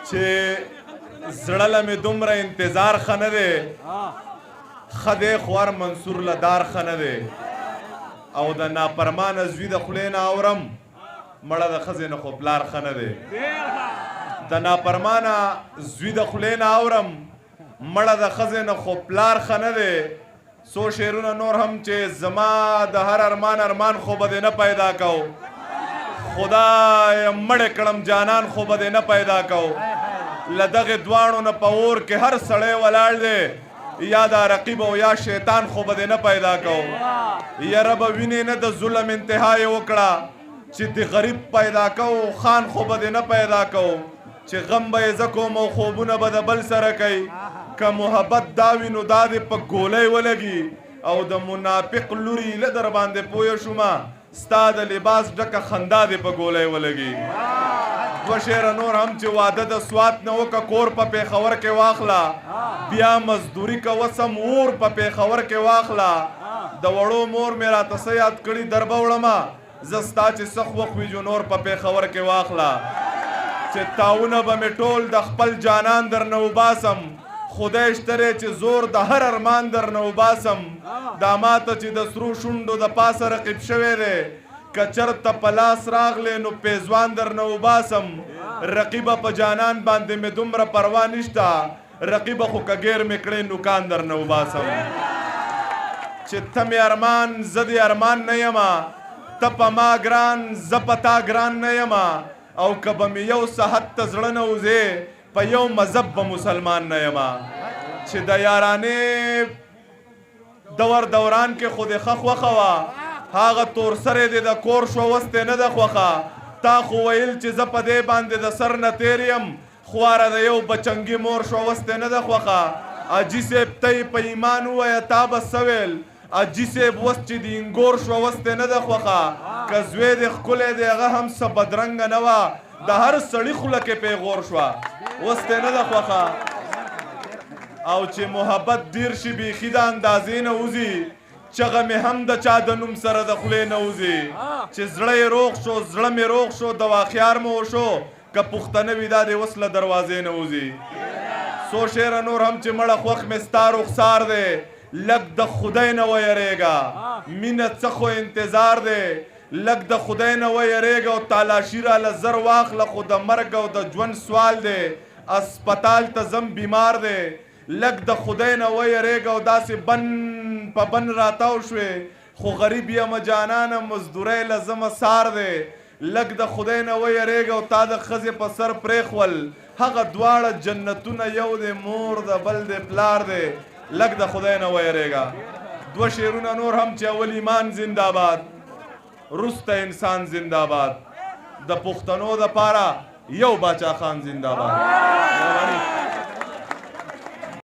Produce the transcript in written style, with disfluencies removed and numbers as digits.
چې زړه له مې دومره انتظار ښه نه دی ښه دی خوار منصور له دار ښه نه دی او د نافرمانه زوی د خولې نه اورم مړه د ښځې نه خو پلار ښه نه دی د نافرمانه زوی د خولې نه اورم مړه د ښځې نه خو پلار ښه نه دی څو شعرونه نور هم چې زما د هر ارمان خو به دې نه پیدا کو خدای مړ کړم جانان خو به دې نه پیدا کو له دغې دواړو نه په اور کې هر سړی ولاړ دی یا دا رقیب او یا شیطان خو به دې نه پیدا کو یاره به وینې نه د ظلم انتها یې وکړه چې د غریب پیدا کو خان خو به دې نه پیدا کو چې غم به یې زه کوم او خوبونه به د بل سره کوي که محبت دا وي نو دا دې په ګولۍ ولګي او د منافق لوري له در باندې پوه شومه ستا د لباس ډکه خندا دې په ګولۍ ولګي دوه شعره نور هم چې واده د سوات نه وکه کور په پیښور کې واخله بیا مزدوري کوه سم اور په پیښور کې واخله د وړو مور مې راته څه یاد کړي دربه وړمه زه ستا چې څه خوښ وي جو نور په پیښور کې واخله چې تاونه به مې ټول د خپل جانان در نه وباسم خدای شته چې زور د هر ارمان در نه وباسم دا ماته چې د سرو شونډو د پاسه رقیب شوی دی که چرته په لاس راغلی نو پیزوان در نه وباسم رقیبه په جانان باندې مې دومره پروا نشته رقیبه خو که ګیر مې کړې نوکان در نه وباسم چې ته مې ارمان زه دې ارمان نه یمه ته په ما ګران زه په تا ګران نه یمه او که به مې یو صحت ته زړه نه وځې په یو مذهب به مسلمان نه یمه چې د یارانې دور دوران کې خو دې ښه خوښه وه هغه تور سرې دې د کور شوه اوس دې نه ده خوښه تا خو ویل چې زه په دې باندې د سر نه تېر یم خواره د یو بچنګي مور شوه اوس دې نه ده خوښه اجي صاحب ته یې په ایمان ووایه تا به څه ویل اجي صاحب اوس چې د انګور شوه اوس دې نه ده خوښه که زوی دې ښکلی دی هغه هم څه بدرنګه نه وه د هر سړي خوله کې پیغور شوه اوس دې نه ده خوښه او چې محبت ډېر شي بیخي د اندازې نه وځي چغه مې هم د چا د نوم سره د خولې نه وځي چې زړه یې روغ شو زړه مې روغ شو دوا خیار مې وشو که پښتنه وي دا دې اوس له دروازې نه وځي څو شعره نور هم چې مړه خوښ مې ستا رخسار دی لږ د خدای نه ویریږه مینه څه خو انتظار دی لږ د خدای نه ویریږه او تالاشي راله زر واخله خو د مرګ او د ژوند سوال دی اسپتال ته ځم بیمار دی لږ د خدای نه ویریږه او داسې بن په بن راتاو شوې خو غریب یم جانانه مزدورۍ له زمه سار دی لږ د خدای نه ویریږه او تا د ښځې په سر پرېښول هغه دواړه جنتونه یو دی مور د بل دی پلار دی لږ د خدای نه ویریږه دوه شعرونه نور هم چې اول ایمان زنده‌باد وروسته انسان زنده‌باد د پښتنو دپاره یو باچا خان زنده‌باد